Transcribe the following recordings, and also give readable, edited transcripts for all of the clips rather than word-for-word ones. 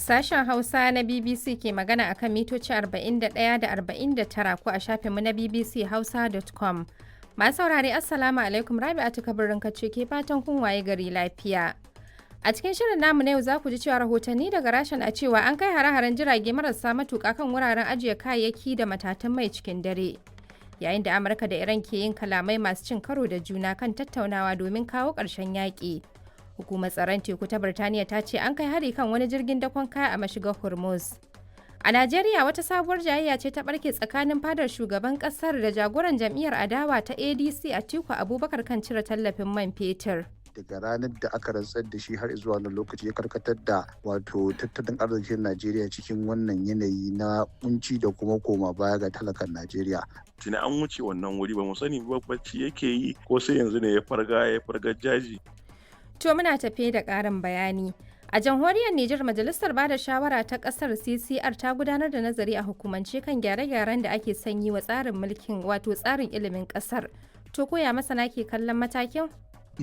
Sashen Hausa na BBC ke magana akan mitoci 41 da 49 ko a shafinmu na bbchausa.com. Masu saurare Assalamu alaikum, Rabi'atu Kabirin kace ke fatan kun waye gari lafiya. A cikin shirin namu na yau za ku ji cewa rahotanni daga Rasha na cewa an kai hare-haren jirage marasa matuƙa kan wuraren ajiye kayayyaki da matatun mai cikin dare. Yayin da Amurka da Iran ke yin kalamai masu cin karo da juna kan tattaunawa domin kawo ƙarshen yaƙi. Hukumar tsaron teku ta Birtaniya ta ce an kai hari kan wani jirgin dakon kaya a mashigar Hormuz. A Najeriya wata sabuwar jayayya ce ta barke tsakanin fadar shugaban kasar da jagoran jam'iyyar adawa ta ADC Atiku Abubakar kan cire tallafin man fetur. Daga ranar da aka rantsar da shi har zuwa wannan lokaci ya karkatar da wato tattalin arzikin Najeriya cikin wannan yanayi na kunci da kuma koma baya ga talakan Najeriya. Tuna an wuce wannan wuri ba mu sani ba bacci yake yi ko sai yanzu ne ya farga jaji. To muna tafe da ƙarin bayani. A jamhuriyar Nijar Majalisar Bada Shawara ta ƙasar CCR ta gudanar da nazari a hukumance kan gyare-gyaren da ake sanyi wa tsarin mulkin wato tsarin ilimin ƙasar. To koya masana ke kallon matakin?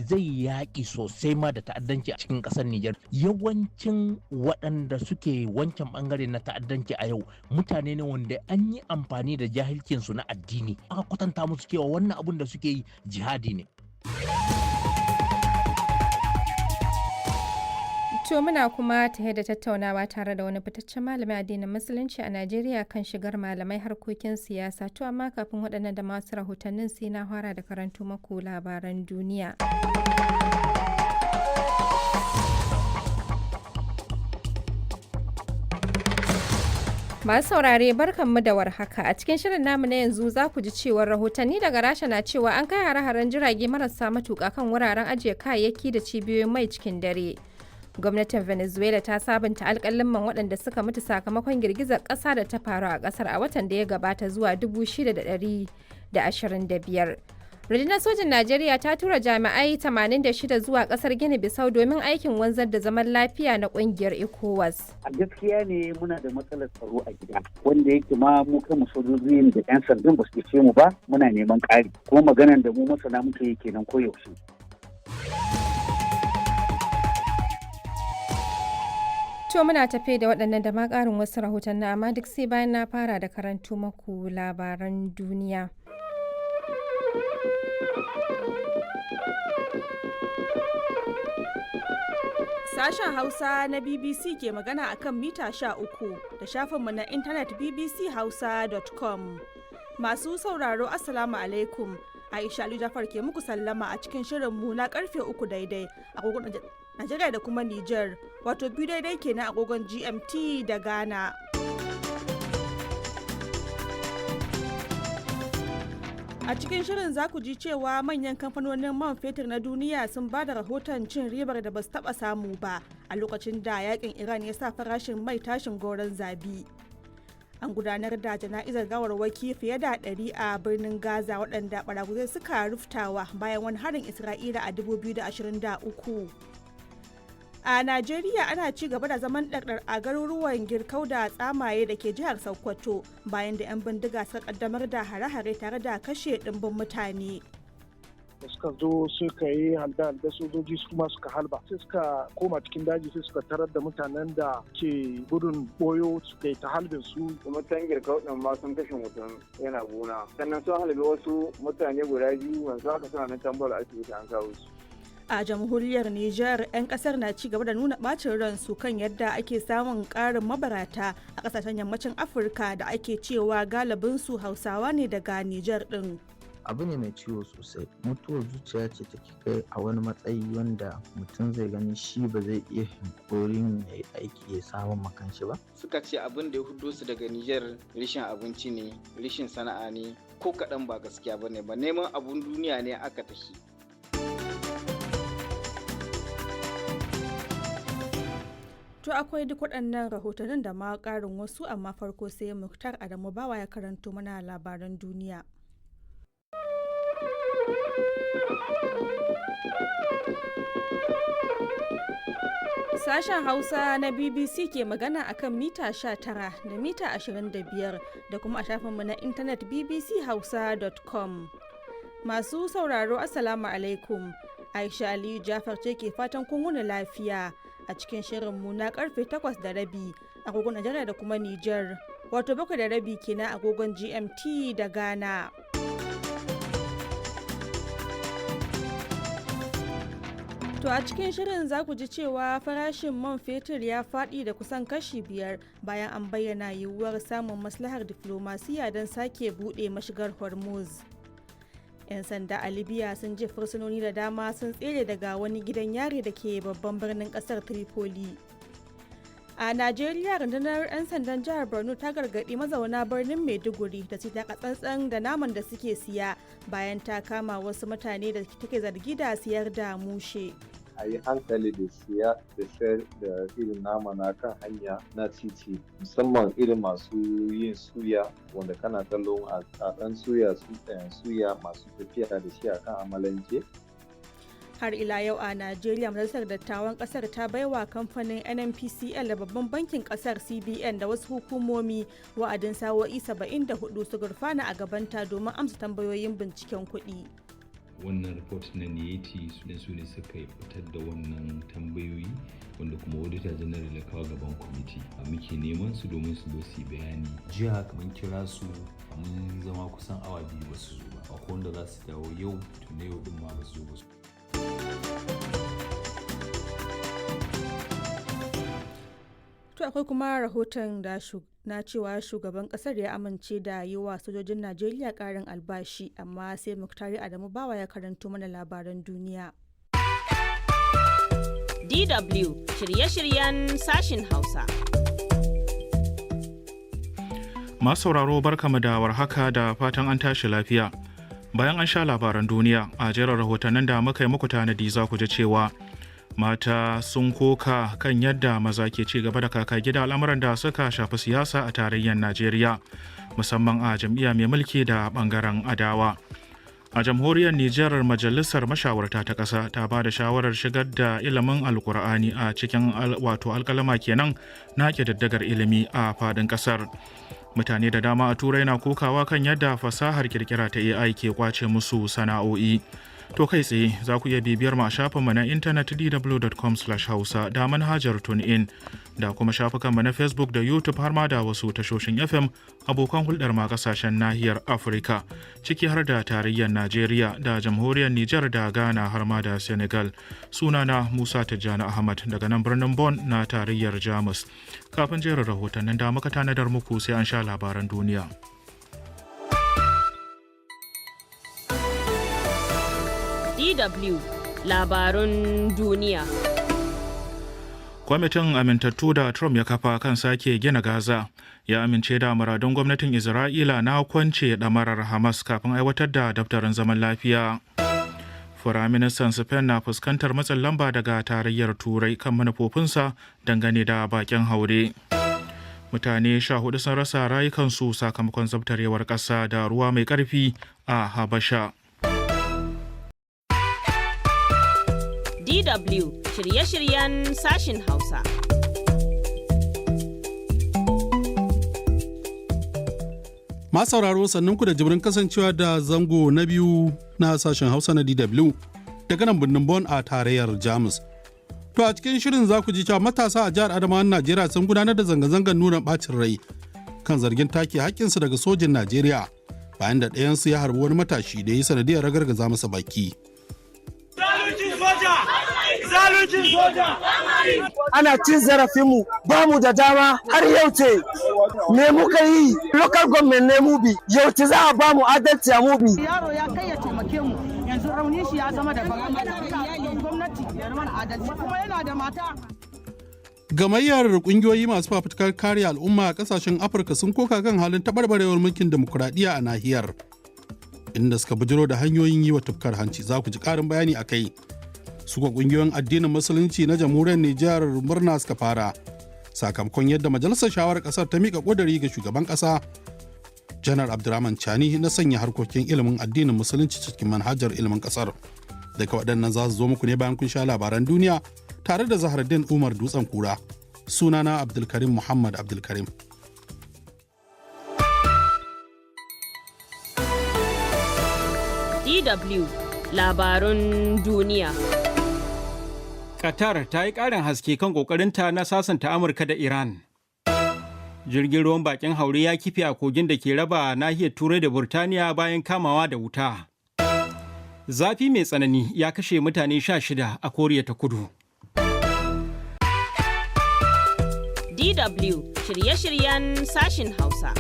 Zai yaƙi sosai ma da ta'addanci a cikin ƙasar Nijar. Yawancin waɗanda suke wancan ɓangare na ta'addanci a yau mutane ne wanda an yi amfani da jahilcinsu na addini. Aka kwatanta musu cewa wannan abun da suke yi jihadi ne. To muna kuma tare da tattaunawa tare da wani fitaccen malamin addinin musulunci a Najeriya kan shigar malamai harkokin siyasa. To amma kafin waɗannan da masu rahotannin sai na fara da karanto maku labaran duniya. Masu saurare barkanmu da warhaka. A cikin shirin namu na yanzu za ku ji cewar rahotanni daga Rasha na cewa an kai hare-haren jirage marasa matuƙa kan wuraren ajiye kayayyaki da cibiyoyin mai cikin dare. Gwamnatin Venezuela ta sabunta alƙalimman waɗanda suka mutu sakamakon girgizar ƙasa da ta faru a ƙasar a watan da ya gabata zuwa 6,125. Rundunar sojin Najeriya ta tura jami'ai 86 zuwa ƙasar Guinea-Bissau domin aikin wanzar da zaman lafiya na ƙungiyar ECOWAS. A gaskiya ne muna da matsalar tsaro a gida, wanda yake ma mu kanmu sojojin da 'yan sandan ba su ce mu ba, muna neman ƙari. Kuma maganar da mu masana muke yi kenan koyaushe. To muna tafe da waɗannan da ma ƙarin wasu rahotanni amma duk sai bayan na fara da karanto maku labaran duniya. Sashen Hausa na BBC ke magana akan mita 13 da shafinmu na intanet bbchausa.com. Masu sauraro Assalamu alaikum. Aisha Ali Jafar ke muku sallama a cikin shirinmu na karfe 3 daidai a Najeriya da kuma Nijar, wato 2 daidai kenan agogon GMT da Ghana. A cikin shirin za ku ji cewa manyan kamfanonin man fetur na duniya sun ba da rahoton cin ribar da ba su taɓa samu ba a lokacin da yakin Iran ya sa farashin mai tashin goron zabi. An gudanar da jana'izar gawarwaki fiye da 100 a birnin Gaza waɗanda ɓaraguzai suka ruftawa bayan wani harin Isra'ila a 2023. A Najeriya ana ci gaba da zaman ɗarɗar a garuruwan Girkau da Tsamaye da ke jihar Sokoto bayan da 'yan bindiga suka kaddamar da hare-hare tare da kashe ɗimbin mutane. Da suka zo suka yi halda sojoji su kuma suka halba sai suka koma cikin daji sai suka tarar da mutanen da ke gudun boyo suka yi ta halbin su. Mutan Girkau ɗin ma sun kashe mutum yana gona, sannan sun halbe wasu mutane guda biyu wanzu haka suna nan tambar asibiti an kawo su. A jamhuriyar Nijar, 'yan kasar na ci gaba da nuna bacin ransu kan yadda ake samun karin mabarata a kasashen yammacin Afirka da ake cewa galibinsu Hausawa ne daga Nijar din. Abu ne mai ciwo sosai, mutuwar zuciya ce take kai a wani matsayi wanda mutum zai gani shi ba zai iya hankorin ya yi aiki ya samun makanshi ba. Suka ce abin da ya hudo su daga Nijar rishin abinci ne, rishin sana'a ne, ko kaɗan ba gaskiya ba ne ba, neman abun duniya ne aka tashi. To akwai duk waɗannan rahotannin da ma ƙarin wasu amma farko sai Muktar Adamu Bawa ya karanto mana labaran duniya. Sashen Hausa na BBC ke magana akan mita 19 da mita 25 da kuma a shafinmu na intanet bbchausa.com. Masu sauraro Assalamu alaikum. Aisha Aliyu Jafar ce ke fatan kun wuni lafiya a cikin shirinmu na karfe 8:30 agogon Najeriya da kuma Nijar, wato 7:30 kenan agogon GMT da Ghana. To a cikin shirin za ku ji cewa farashin man fetur ya faɗi da kusan kashi 5 bayan an bayyana yiwuwar samun maslahar diflomasiya don sake buɗe mashigar Hormuz. 'Yan sanda a Libya sun je fursunoni da dama sun tsere daga wani gidan yari da ke babban birnin ƙasar Tripoli. A Najeriya, rundunar 'yan sandan jihar Borno ta gargaɗi mazauna birnin Maiduguri da su taka tsantsan da naman da suke siya bayan ta kama wasu mutane da take zargi da siyar da mushe. A yi hankali da siya da sayar da irin nama na kan hanya na titi, musamman irin masu yin suya wanda kana kallon a ɗan suya suya masu tafiya da shi a kan amalanke. Har ila yau a Najeriya, majalisar dattawan kasar ta baiwa kamfanin NNPCL da babban bankin kasar CBN da wasu hukumomi wa'adin sa'o'i 74 su gurfana a gabanta domin amsa tambayoyin binciken kuɗi. Wannan report na niyeti su ne suka fitar da wannan tambayoyi wanda kuma auditor general ya kawo gaban kwamiti a muke neman su domin su zo su bayani. Jiya mun kira su mun zama kusan awa 2 ba su zo ba, akwai wanda za su dawo yau to ne yau din ma ba su zo ba. To akwai kuma rahoton da na cewa shugaban kasar ya amince da yi wa sojojin Najeriya karin albashi, amma sai Muktari Adamu Bawa ya karanto mana labaran duniya. DW shirye-shiryen sashin Hausa. Masu sauraro barkamu da warhaka da fatan an tashi lafiya. Bayan an sha labaran duniya a jerin rahotannin da muka yi muku tanadi za ku ji cewa mata sun koka kan yadda maza ke ci gaba da kaka gida al'amuran da suka shafi siyasa a tarayyar Najeriya, musamman a jam'iyya mai mulki da bangaren adawa. A jamhuriyar Nijar, majalisar mashawarta ta ƙasa ta ba da shawarar shigar da ilimin alkur'ani a cikin alƙalama kenan na ƙididdigar ilimi a faɗin ƙasar. Mutane da dama a Turai na kokawa kan yadda fasahar kirkira ta AI ke kwace musu sana'o'i. To kai tsaye za ku iya bibiyar mu a shafinmu na intanet dw.com/hausa da manhajar TuneIn da kuma shafukanmu na Facebook da YouTube har ma da wasu tashoshin FM abokan hulɗar ma kasashen nahiyar Afirka ciki har da tarayyar Najeriya da jamhuriyar Nijar da Ghana har ma da Senegal. Sunana Musa Tijjani Ahmad daga nan birnin Bonn na tarayyar Jamus. Kafin jerin rahotannin da muka tanadar muku sai an sha labaran duniya. DW labarun duniya. Kwamitin amintattu da Trump ya kafa kan sake gina Gaza ya amince da muradun gwamnatin Isra'ila na kwance ɗamarar Hamas kafin aiwatar da daftarin zaman lafiya. Firaministan Spain na fuskantar matsin lamba daga tarayyar Turai kan manufofinsa dangane da bakin haure. Mutane 14 sun rasa rayukansu sakamakon zabtarewar ƙasa da ruwa mai ƙarfi a Habasha. DW shirye-shiryen sashin Hausa. Masu sauraro sannunku da jibrin kasancewa da zango na biyu na sashen Hausa na DW daga nan birnin Bonn a tarayyar Jamus. To a cikin shirin za ku ji cewa matasa a jihar Adamawa Najeriya sun gudanar da zanga-zangar nuna bacin rai kan zargin take haƙƙinsu daga sojin Najeriya bayan da ɗayansu ya harbi wani matashi da ya yi sanadiyar ragargaza masa baki. Zaluncin soja! Ana cin zarafinmu ba mu da dama har yau ce me muka yi local government ne mu bi yau ce za a ba mu adalci a mu bi. Yaro ya kai ya taimake mu yanzu raunin shi ya zama da gwamnati ya mana adalci kuma yana da mata. Gamayyar kungiyoyi masu fafutukar kare al'umma a kasashen Afirka sun koka kan halin taɓarɓarewar mulkin demokuraɗiyya a nahiyar, inda suka bujiro da hanyoyin yi wa tufkar hanci. Za ku ji ƙarin bayani a kai. Suka kungiyoyin addinin musulunci na jamhuriyar Nijar murna suka fara sakamakon yadda majalisar shawarar ƙasar ta miƙa ƙuduri ga shugaban ƙasa Janar Abdurrahman Chani na sanya harkokin ilimin addinin musulunci cikin manhajar ilimin ƙasar. Daga waɗannan za su zo muku ne bayan kun sha labaran duniya tare da Zahraddin Umar Dutsen Kura. Sunana Abdulkarim Muhammad Abdulkarim. DW labarun duniya. Qatar ta yi ƙarin haske kan ƙoƙarinta na sasanta Amurka da Iran. Jirgin ruwan bakin haure ya kife a kogin da ke raba nahiyar Turai da Birtaniya bayan kamawa da wuta. Zafi mai tsanani ya kashe mutane 16 a Koriya ta Kudu. DW shirye-shiryen sashin Hausa.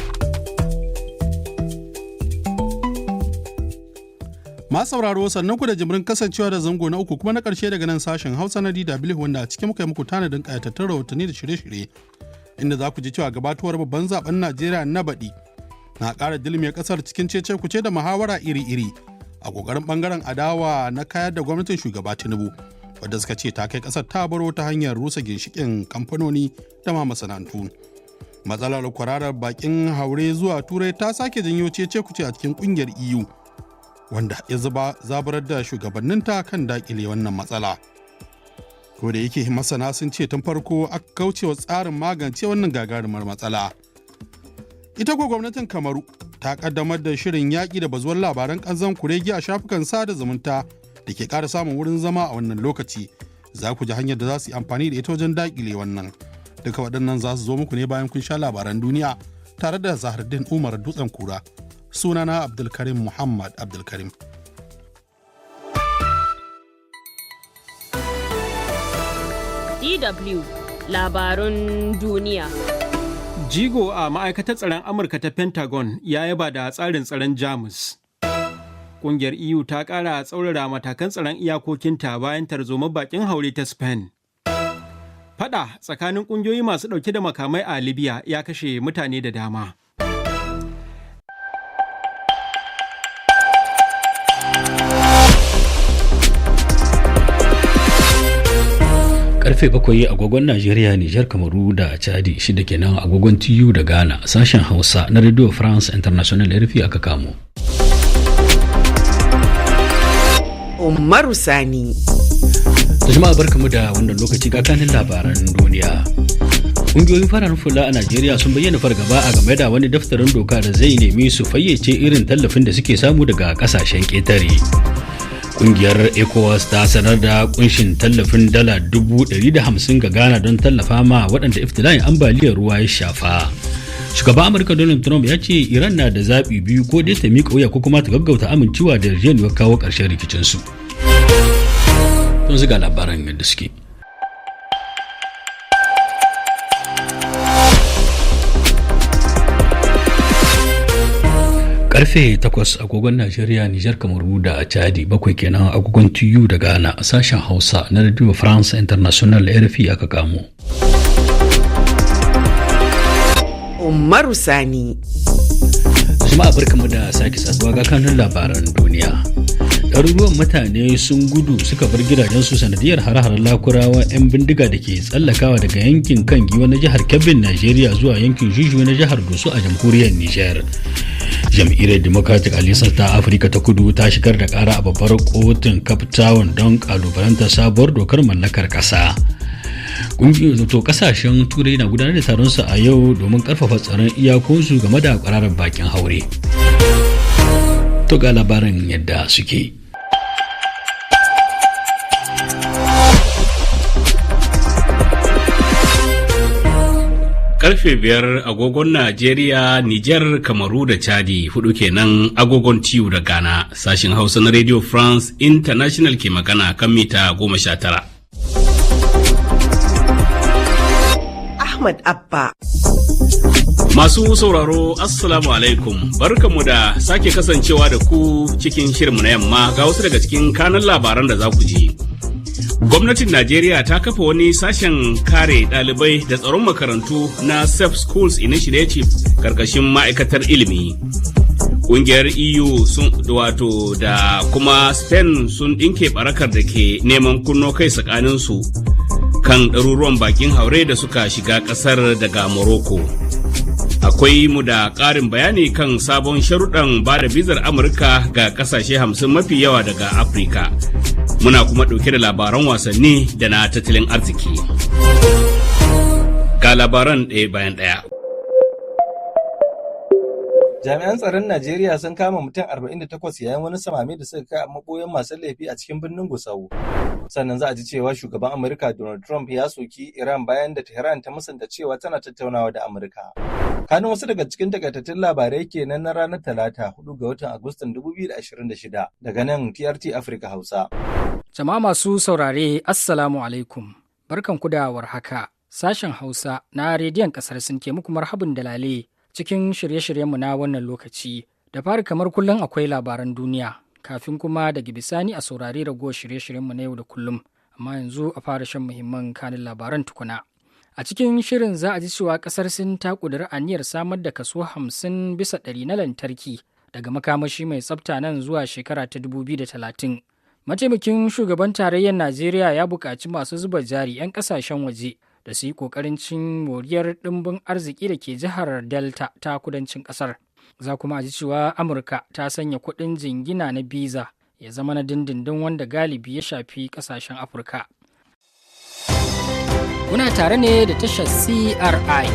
Masu sauraro sannan ku da jimirin kasancewa da zango na uku kuma na ƙarshe daga nan sashen Hausa na DW wanda a cikin muka yi muku tanadin ƙayatattun rahotanni da shirye-shirye inda za ku ji cewa gabatuwar babban zaben Najeriya na baɗi na ƙara dilme ƙasar cikin cece kuce da muhawara iri-iri a ƙoƙarin ɓangaren adawa na kayar da gwamnatin shugaba Tinubu wadda suka ce ta kai ƙasar ta baro ta hanyar rusa ginshiƙin kamfanoni da ma masana'antu. Matsalar kwararar bakin haure zuwa Turai ta sake janyo cece kuce a cikin ƙungiyar EU. Wanda ya zaburar da shugabanninta kan dakile wannan matsala. Ko da yake masana sun ce tun farko aka kaucewa tsarin magance wannan gagarumar matsala. Ita ko gwamnatin Kamaru ta kaddamar da shirin yaƙi da bazuwar labaran ƙanzon kuregi a shafukan sada zumunta da ke ƙara samun wurin zama a wannan lokaci. Za ku ji hanyar da za su yi amfani da ita wajen dakile wannan. Duka waɗannan za su zo muku ne bayan kun sha labaran duniya tare da Zahardin Umar Dutsen Kura. Sunana Abdulkarim Muhammad Abdulkarim. DW labarun duniya. Jigo a ma'aikatar tsaron Amurka ta Pentagon ya yaba da tsarin tsaron Jamus. Ƙungiyar EU ta ƙara tsaurara matakan tsaron iyakokinta bayan tarzoma bakin haure ta Spain. Fada tsakanin ƙungiyoyi masu ɗauke da makamai a Libya ya kashe mutane da dama. Karfe 7 agogon Najeriya, Nijar, Kamaru da Chadi, 6 kenan agogon TU da Ghana. Sashen Hausa na Radio France International RFI aka kamo. Umaru Sani. Jama'a barkamu da wannan lokaci ga kanin labaran duniya. Ƙungiyoyin fararen hula a Najeriya sun bayyana fargaba a game da wani daftarin doka da zai nemi su fayyace irin tallafin da suke samu daga ƙasashen ƙetare. Kungiyar ECOWAS ta sanar da kunshin tallafin dala 150 ga Ghana don tallafa ma waɗanda iftila'in ambaliyar ruwa ya shafa. Shugaban Amurka Donald Trump ya ce Iran na da zaɓi biyu, ko dai ta miƙa wuya ko kuma ta gaggauta amincewa da yarjejeniyar kawo ƙarshen rikicinsu. Don ziga labaran yadda suke. Karfe 8 agogon Najeriya, Nijar, Kamaru da Chadi, 7 kenan agogon TU da Ghana. A sashen Hausa na Radio France International RFI aka kamo. Umaru Sani. Jama'a barkamu da sake saduwa ga kanun labaran duniya. Ɗaruruwan mutane sun gudu suka bar gidajensu sanadiyar hare-haren lakurawa 'yan bindiga da ke tsallakawa daga yankin kan giwa na jihar Kebbin, Najeriya zuwa yankin Juju na jihar Doso a jamhuriyar Nijar. Jam'iyyar Democratic Alliance ta Afirka ta Kudu ta shigar da ƙara a babbar kotun Cape Town don ƙalubalantar sabuwar dokar mallakar ƙasa. Kasashen Turai na gudanar da taronsu a yau domin ƙarfafa tsaron iyakunsu game da ƙwararren bakin haure. To ga labarin yadda suke. Karfe 5 agogon Najeriya, Nijar, Kamaru da Chadi, 4 kenan agogon TU da Ghana. Sashin Hausa na Radio France International ke magana kan mita 19. Ahmad Abba. Masu sauraro, Assalamu alaikum. Barkanmu da sake kasancewa da ku cikin shirinmu na yamma ga wasu daga cikin kanan labaran da za ku ji. Gwamnatin Najeriya ta kafa wani sashen kare ɗalibai da tsaron makarantu na Safe Schools Initiative karkashin ma'aikatar ilimi. Ƙungiyar EU da kuma Spain sun ɗinke barakar da ke neman kunno kai tsakaninsu kan ɗaruruwan bakin haure da suka shiga ƙasar daga Morocco. Akwai mu da ƙarin bayani kan sabon sharuɗan ba da bizar Amurka ga ƙasashe 50 mafi yawa daga Afirka. Muna kuma ɗauke da labaran wasanni da na tattalin arziki. Ga labaran ɗaya bayan ɗaya. Jami'an tsaron Najeriya sun kama mutum 48 yayin wani samame da suka kai a maboyan masu laifi a cikin birnin Gusau. Sannan za a ji cewa shugaban Amurka Donald Trump ya soki Iran bayan da Tehran ta musanta cewa tana tattaunawa da Amurka. Kanin wasu daga cikin takaitattun labarai kenan na ranar Talata 4 ga watan Agustan 2026 daga nan TRT Africa Hausa. Jama'a masu saurare Assalamu alaikum. Barkanku da warhaka. Sashen Hausa na rediyon kasar sun ke muku marhabin dalale cikin shirye-shiryenmu na wannan lokaci. Da fari kamar kullum akwai labaran duniya, kafin kuma daga bisani a saurari ragowar shirye-shiryenmu na yau da kullum. Amma yanzu a fara shan muhimman kanin labaran tukuna. A cikin shirin za a ji cewa kasar Sin ta ƙudiri aniyar samar da kaso 50% na lantarki daga makamashi mai tsafta nan zuwa shekara ta 2030. Mataimakin shugaban tarayyar Najeriya ya buƙaci masu zuba jari 'yan ƙasashen waje da su yi ƙoƙarin cin moriyar ɗimbin arziki da ke jihar Delta ta kudancin ƙasar. Za kuma a ji cewa Amurka ta sanya kuɗin jingina na biza ya zama na dindindin wanda galibi ya shafi ƙasashen Afirka. Kuna tare ne da tashar CRI